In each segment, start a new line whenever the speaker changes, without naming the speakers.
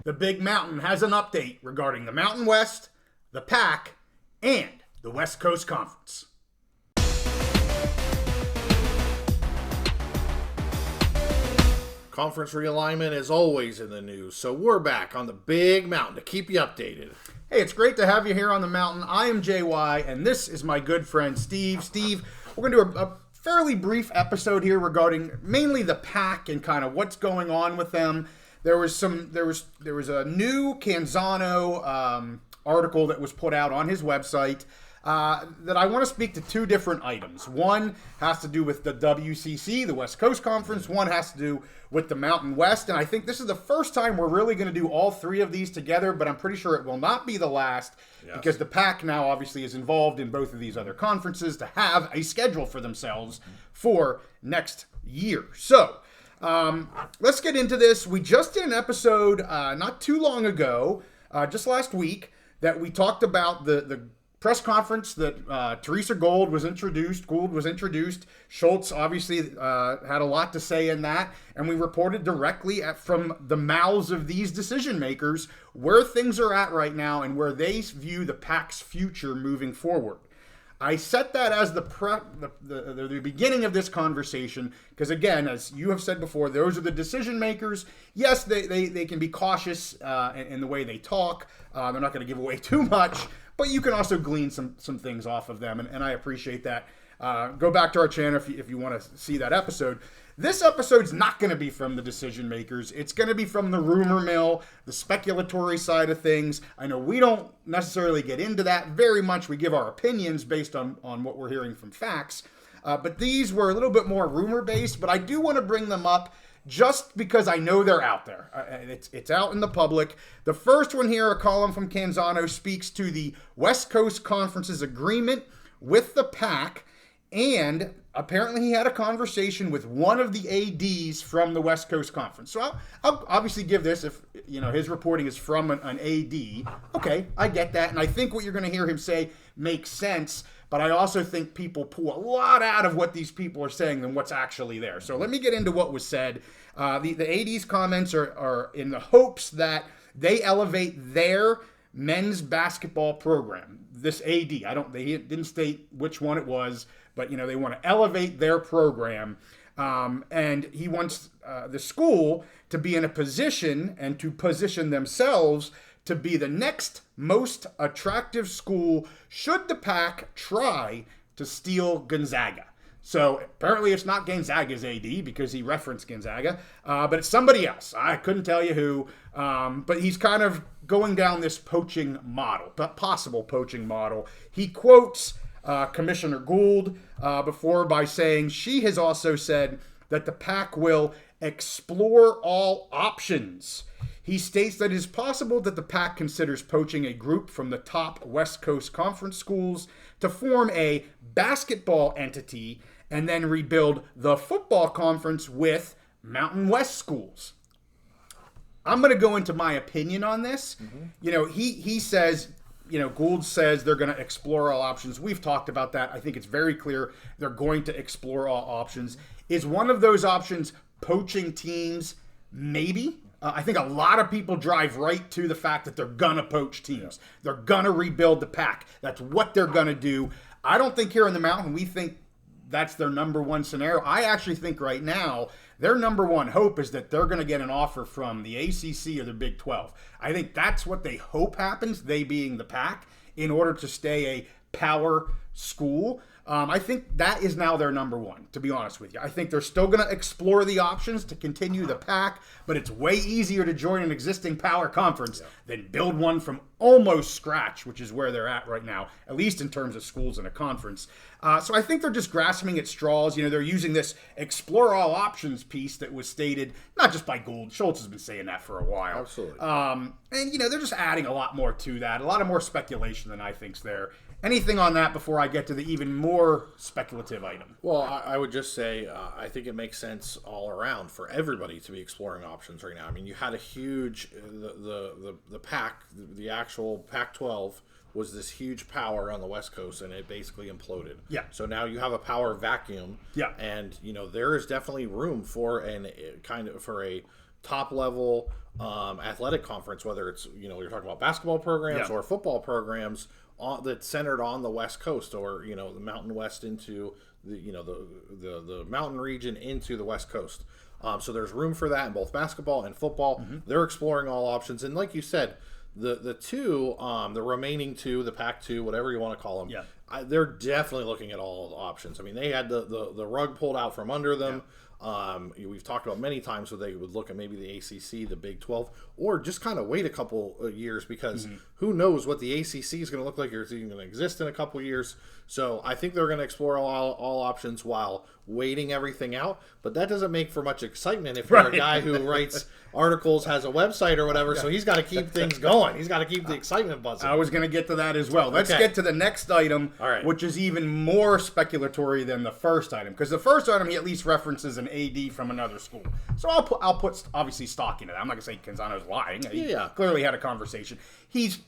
The Big Mountain has an update regarding the Mountain West, the PAC, and the West Coast Conference.
Conference realignment is always in the news, so we're back on the Big Mountain to keep you updated.
Hey, it's great to have you here on the mountain. I am JY, and this is my good friend Steve. Steve, we're going to do a fairly brief episode here regarding mainly the PAC and kind of what's going on with them. There was a new Canzano article that was put out on his website that I want to speak to two different items. One has to do with the WCC, the West Coast Conference. One has to do with the Mountain West. And I think this is the first time we're really going to do all three of these together, but I'm pretty sure it will not be the last because the PAC now obviously is involved in both of these other conferences to have a schedule for themselves for next year. So let's get into this. We just did an episode not too long ago, just last week, that we talked about the press conference that Teresa Gould was introduced. Schultz obviously had a lot to say in that, and we reported directly from the mouths of these decision makers where things are at right now and where they view the PAC's future moving forward. I set that as the beginning of this conversation because, again, as you have said before, those are the decision makers. Yes, they can be cautious in the way they talk. They're not going to give away too much, but you can also glean some things off of them, and I appreciate that. Go back to our channel if you want to see that episode. This episode's not going to be from the decision makers. It's going to be from the rumor mill, the speculatory side of things. I know we don't necessarily get into that very much. We give our opinions based on what we're hearing from facts. But these were a little bit more rumor-based, but I do want to bring them up just because I know they're out there. It's out in the public. The first one here, a column from Canzano, speaks to the West Coast Conference's agreement with the PAC, and apparently he had a conversation with one of the ADs from the West Coast Conference. So I'll obviously give this if his reporting is from an AD. Okay, I get that, and I think what you're going to hear him say makes sense. But I also think people pull a lot out of what these people are saying than what's actually there. So let me get into what was said. The AD's comments are in the hopes that they elevate their men's basketball program. This AD, they didn't state which one it was, but they want to elevate their program. And he wants the school to be in a position and to position themselves to be the next most attractive school should the PAC try to steal Gonzaga. So apparently it's not Gonzaga's AD because he referenced Gonzaga, but it's somebody else. I couldn't tell you who, but he's kind of going down this poaching model, possible poaching model. He quotes Commissioner Gould before by saying she has also said that the PAC will explore all options. He states that it is possible that the PAC considers poaching a group from the top West Coast Conference schools to form a basketball entity and then rebuild the football conference with Mountain West schools. I'm going to go into my opinion on this. He says, Gould says they're going to explore all options. We've talked about that. I think it's very clear they're going to explore all options. Is one of those options poaching teams? Maybe. I think a lot of people drive right to the fact that they're going to poach teams. They're going to rebuild the PAC. That's what they're going to do. I don't think here in the mountain we think that's their number one scenario. I actually think right now their number one hope is that they're going to get an offer from the ACC or the Big 12. I think that's what they hope happens, they being the PAC, in order to stay a power school. I think that is now their number one, to be honest with you. I think they're still going to explore the options to continue the PAC, but it's way easier to join an existing power conference than build one from almost scratch, which is where they're at right now, at least in terms of schools in a conference. So I think they're just grasping at straws. They're using this explore all options piece that was stated, not just by Gould. Schultz has been saying that for a while.
Absolutely.
And, they're just adding a lot more to that, a lot of more speculation than I think's there. Anything on that before I get to the even more speculative item?
Well, I would just say I think it makes sense all around for everybody to be exploring options right now. I mean, you had a huge the PAC, the actual PAC-12 was this huge power on the West Coast, and it basically imploded.
Yeah.
So now you have a power vacuum.
Yeah.
And there is definitely room for a top level athletic conference, whether it's, you're talking about basketball programs or football programs that's centered on the West Coast, or the Mountain West into the mountain region into the West Coast. So there's room for that in both basketball and football. They're exploring all options, and like you said, the two, the remaining two, the Pac-12, whatever you want to call them, they're definitely looking at all options. I mean, they had the rug pulled out from under them. We've talked about many times where they would look at maybe the ACC, the Big 12, or just kind of wait a couple of years, because who knows what the ACC is going to look like, or it's even going to exist in a couple of years. So I think they're going to explore all options while waiting everything out. But that doesn't make for much excitement if you're a guy who writes articles, has a website or whatever. So he's got to keep things going. He's got to keep the excitement buzzing.
I was going to get to that as well. Let's get to the next item, which is even more speculatory than the first item, because the first item he at least references an AD from another school. So I'll put obviously stock into that. I'm not going to say Canzano's lying. He clearly had a conversation. He's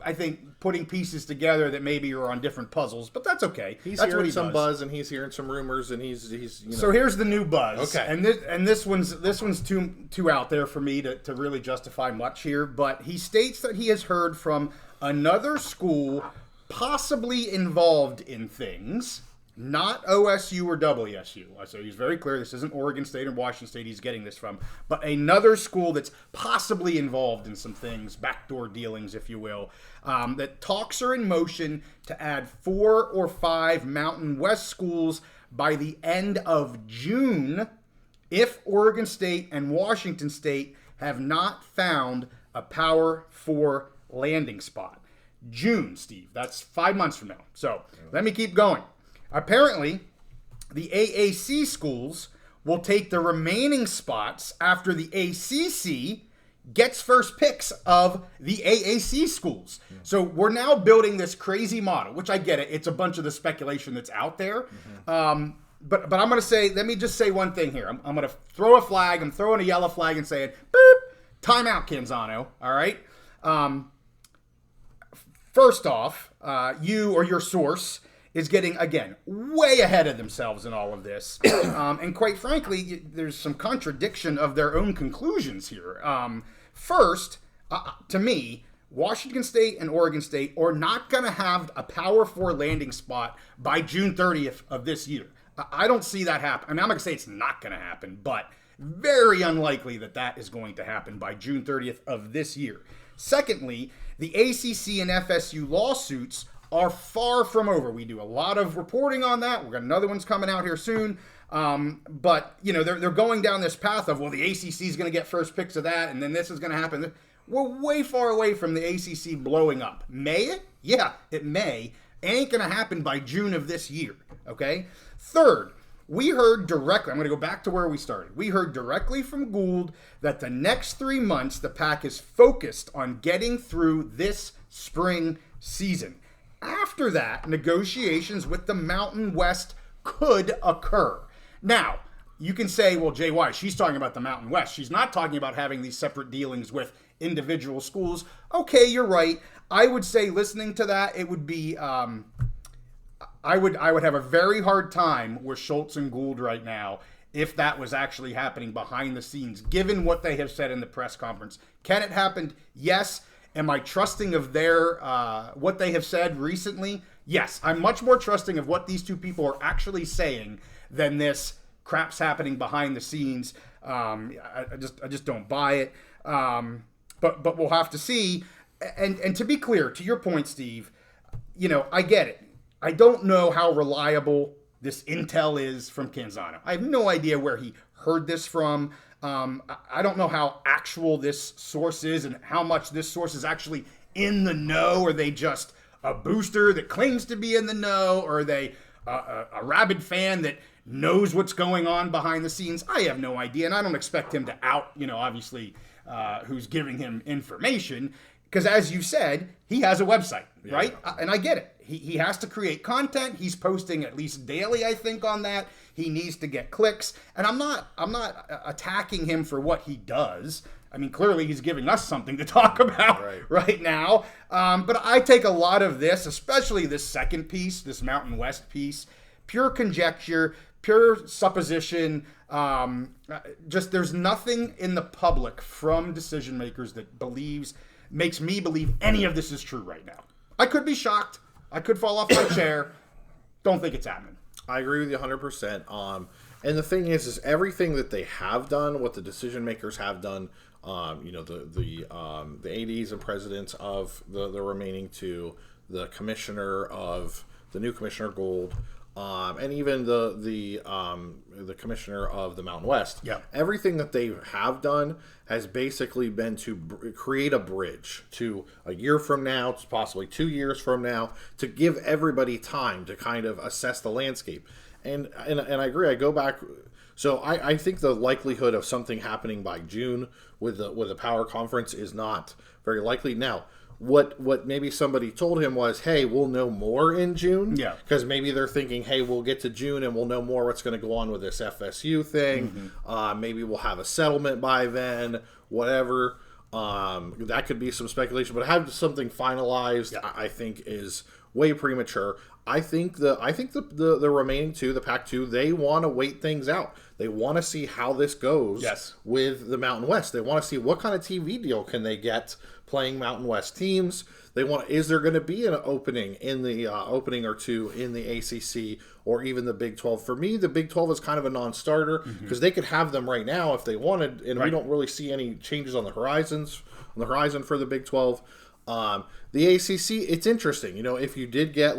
I think putting pieces together that maybe are on different puzzles, but that's okay.
He's
that's
hearing some buzz, and he's hearing some rumors, and he's
So here's the new buzz. Okay. And this one's too out there for me to really justify much here, but he states that he has heard from another school possibly involved in things, not OSU or WSU. So he's very clear this isn't Oregon State or Washington State he's getting this from, but another school that's possibly involved in some things, backdoor dealings, if you will, that talks are in motion to add 4 or 5 Mountain West schools by the end of June if Oregon State and Washington State have not found a Power 4 landing spot. June, Steve. That's 5 months from now. So let me keep going. Apparently, the AAC schools will take the remaining spots after the ACC gets first picks of the AAC schools. So we're now building this crazy model, which I get it. It's a bunch of the speculation that's out there. But I'm going to say, let me just say one thing here. I'm going to throw a flag. I'm throwing a yellow flag and saying, boop, timeout, Canzano. All right. First off, you or your source is getting, again, way ahead of themselves in all of this. And quite frankly, there's some contradiction of their own conclusions here. First, to me, Washington State and Oregon State are not going to have a Power 4 landing spot by June 30th of this year. I don't see that happen. I mean, I'm not going to say it's not going to happen, but very unlikely that is going to happen by June 30th of this year. Secondly, the ACC and FSU lawsuits are far from over. We do a lot of reporting on that. We've got another one's coming out here soon. But, they're going down this path of, well, the ACC is going to get first picks of that, and then this is going to happen. We're way far away from the ACC blowing up. May it? Yeah, it may. It ain't going to happen by June of this year, okay? Third, we heard directly, I'm going to go back to where we started. We heard directly from Gould that the next 3 months, the PAC is focused on getting through this spring season. After that, negotiations with the Mountain West could occur. Now, you can say, well, JY, she's talking about the Mountain West. She's not talking about having these separate dealings with individual schools. Okay, you're right. I would say, listening to that, it would be, I would have a very hard time with Schultz and Gould right now if that was actually happening behind the scenes, given what they have said in the press conference. Can it happen? Yes. Am I trusting of their what they have said recently? Yes. I'm much more trusting of what these two people are actually saying than this crap's happening behind the scenes. I just don't buy it. But we'll have to see. And to be clear, to your point, Steve, I get it. I don't know how reliable this intel is from Canzano. I have no idea where he heard this from. I don't know how actual this source is and how much this source is actually in the know. Are they just a booster that claims to be in the know? Or are they a rabid fan that knows what's going on behind the scenes? I have no idea, and I don't expect him to out, obviously, who's giving him information. Because as you said, he has a website, right? And I get it. He has to create content. He's posting at least daily, I think, on that. He needs to get clicks. And I'm not attacking him for what he does. I mean, clearly he's giving us something to talk about right now. But I take a lot of this, especially this second piece, this Mountain West piece, pure conjecture, pure supposition. Just there's nothing in the public from decision makers that makes me believe any of this is true right now. I could be shocked. I could fall off my chair. Don't think it's happening.
I agree with you 100%. And the thing is everything that they have done, what the decision makers have done, the ADs and presidents of the remaining two, the commissioner of the new commissioner Gold, and even the commissioner of the Mountain West.
Yeah.
Everything that they have done has basically been to create a bridge to a year from now, to possibly 2 years from now, to give everybody time to kind of assess the landscape. And I agree. I go back. So I think the likelihood of something happening by June with the power conference is not very likely. Now, what maybe somebody told him was, hey, we'll know more in June.
Yeah.
Because maybe they're thinking, hey, we'll get to June and we'll know more what's going to go on with this FSU thing. Mm-hmm. Maybe we'll have a settlement by then, whatever. That could be some speculation. But have something finalized, yeah, I think is way premature. I think the remaining two, the PAC-12, they want to wait things out. They want to see how this goes.
Yes.
With the Mountain West. They want to see what kind of TV deal can they get playing Mountain West teams. Is there going to be an opening in the opening or two in the ACC or even the Big 12? For me, the Big 12 is kind of a non-starter because they could have them right now if they wanted, and we don't really see any changes on the horizon for the Big 12. The ACC, it's interesting. If you did get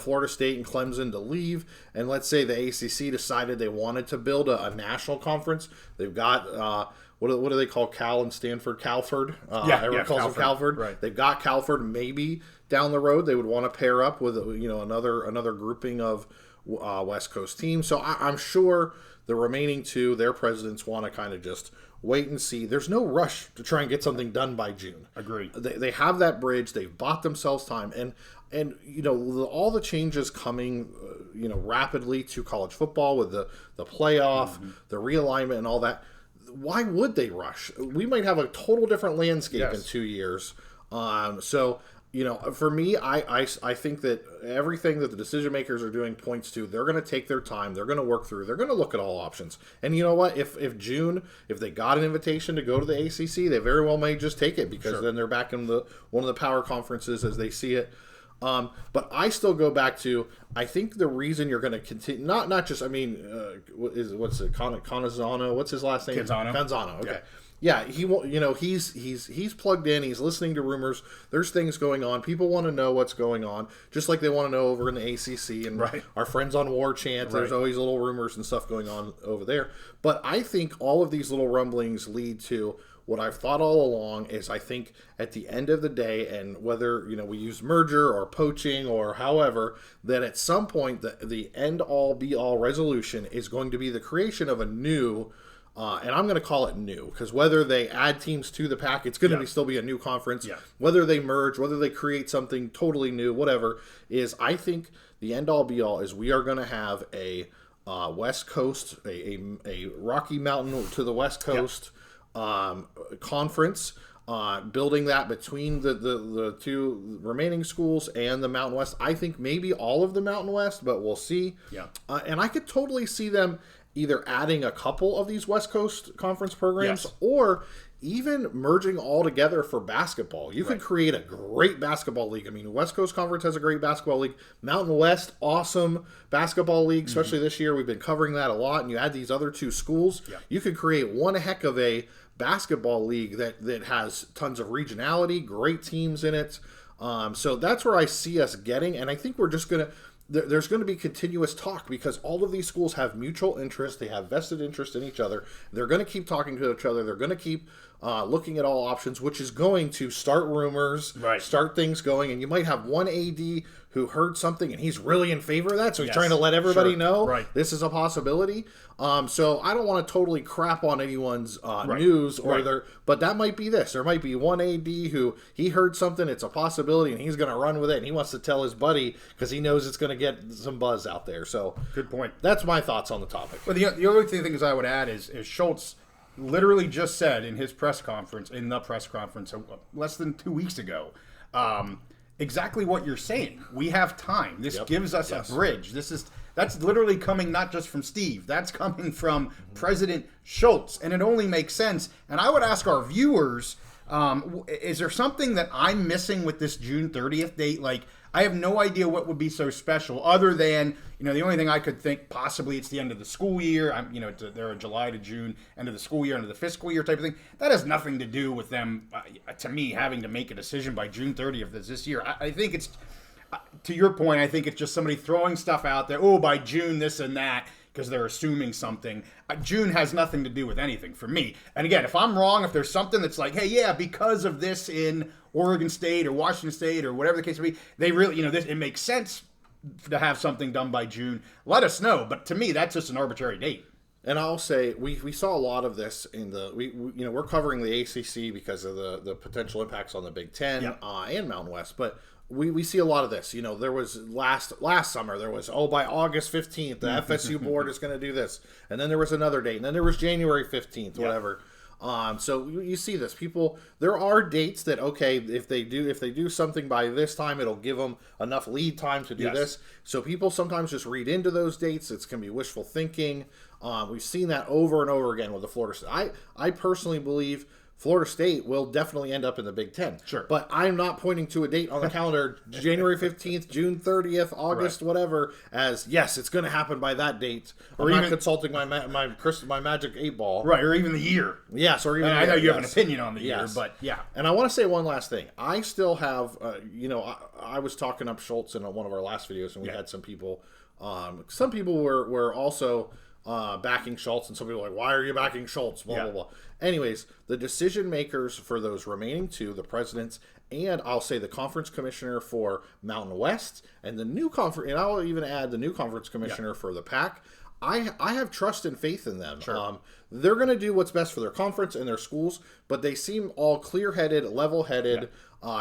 Florida State and Clemson to leave, and let's say the ACC decided they wanted to build a national conference, they've got what do they call Cal and Stanford? Calford. Everyone calls them Calford.
Right.
They've got Calford. Maybe down the road they would want to pair up with another grouping of West Coast teams. So I'm sure the remaining two, their presidents want to kind of just wait and see. There's no rush to try and get something done by June.
Agree.
They have that bridge. They've bought themselves time, and all the changes coming rapidly to college football with the playoff, the realignment, and all that. Why would they rush? We might have a total different landscape in 2 years. So for me, I think that everything that the decision makers are doing points to they're going to take their time. They're going to work through. They're going to look at all options. And you know what? If they got an invitation to go to the ACC, they very well may just take it because then they're back in one of the power conferences as they see it. But I still go back to, I think the reason you're going to continue, not just, what's it, Canzano? What's his last name? Canzano. Okay. Yeah, he will. He's plugged in. He's listening to rumors. There's things going on. People want to know what's going on, just like they want to know over in the ACC and our friends on War Chant. There's always little rumors and stuff going on over there. But I think all of these little rumblings lead to what I've thought all along is I think at the end of the day, and whether we use merger or poaching or however, that at some point the end all be all resolution is going to be the creation of a new. And I'm going to call it new because whether they add teams to the PAC, it's going to still be a new conference. Yeah. Whether they merge, whether they create something totally new, whatever, is I think the end all be all is we are going to have a West Coast, a Rocky Mountain to the West Coast conference, building that between the two remaining schools and the Mountain West. I think maybe all of the Mountain West, but we'll see. Yeah. And I could totally see them either adding a couple of these West Coast conference programs or even merging all together for basketball. You could create a great basketball league. West Coast Conference has a great basketball league. Mountain West, awesome basketball league, especially this year. We've been covering that a lot. And you add these other two schools, you could create one heck of a basketball league that has tons of regionality, great teams in it. So that's where I see us getting. And I think we're just going to... There's going to be continuous talk because all of these schools have mutual interest. They have vested interest in each other. They're going to keep talking to each other. They're going to keep looking at all options, which is going to start rumors, start things going. And you might have one AD who heard something and he's really in favor of that. So he's trying to let everybody know this is a possibility. So I don't want to totally crap on anyone's news but that might be this. There might be one AD who he heard something, it's a possibility, and he's going to run with it, and he wants to tell his buddy because he knows it's going to get some buzz out there. So
good point.
That's my thoughts on the topic.
Well, the other thing I would add is Schultz literally just said in the press conference less than 2 weeks ago, exactly what you're saying. We have time. This gives us a bridge. This is That's literally coming not just from Steve. That's coming from President Schultz, and it only makes sense. And I would ask our viewers, is there something that I'm missing with this June 30th date? Like, I have no idea what would be so special other than, the only thing I could think possibly it's the end of the school year. They're a July to June, end of the school year, end of the fiscal year type of thing. That has nothing to do with them, to me, having to make a decision by June 30th this year. I think it's, to your point, I think it's just somebody throwing stuff out there. Oh, by June, this and that, because they're assuming something. June has nothing to do with anything for me. And again, if I'm wrong, if there's something that's like, hey, yeah, because of this in Oregon State or Washington State or whatever the case may be, they really, it makes sense to have something done by June. Let us know. But to me, that's just an arbitrary date.
And I'll say we saw a lot of this in we're covering the ACC because of the potential impacts on the Big Ten and Mountain West, but we see a lot of this. There was last summer there was by August 15th the FSU board is going to do this, and then there was another date, and then there was January 15th, whatever. So you see this. People, there are dates that, okay, if they do something by this time, it'll give them enough lead time to do this. So people sometimes just read into those dates. It's going to be wishful thinking. We've seen that over and over again with the Florida State. I personally believe Florida State will definitely end up in the Big Ten.
Sure.
But I'm not pointing to a date on the calendar, January 15th, June 30th, August, whatever, as, yes, it's going to happen by that date. I'm not consulting my magic 8-ball.
Right, or even the year.
Yes, or even
I know you have an opinion on the year, but yeah.
And I want to say one last thing. I still have, I was talking up Schultz in one of our last videos, and we had some people were also backing Schultz, and some people were like, why are you backing Schultz? Blah, blah, blah. Anyways, the decision makers for those remaining two, the presidents, and I'll say the conference commissioner for Mountain West, and the new conference, and I'll even add the new conference commissioner for the PAC. I have trust and faith in them.
Sure.
They're going to do what's best for their conference and their schools, but they seem all clear-headed, level-headed,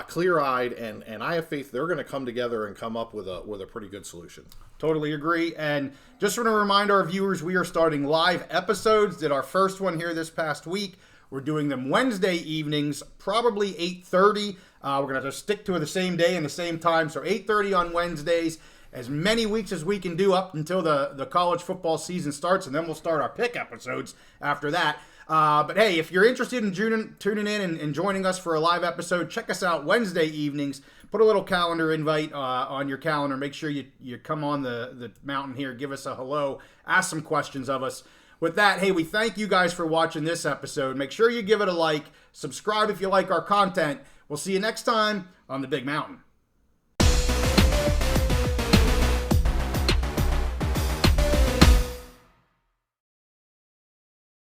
clear-eyed, and I have faith they're going to come together and come up with a pretty good solution.
Totally agree. And just want to remind our viewers, we are starting live episodes. Did our first one here this past week. We're doing them Wednesday evenings, probably 8:30. We're going to have to stick to the same day and the same time. So 8:30 on Wednesdays. As many weeks as we can do up until the college football season starts, and then we'll start our pick episodes after that. But hey, if you're interested in tuning in and joining us for a live episode, check us out Wednesday evenings. Put a little calendar invite on your calendar. Make sure you come on the mountain here. Give us a hello. Ask some questions of us. With that, hey, we thank you guys for watching this episode. Make sure you give it a like. Subscribe if you like our content. We'll see you next time on the Big Mountain.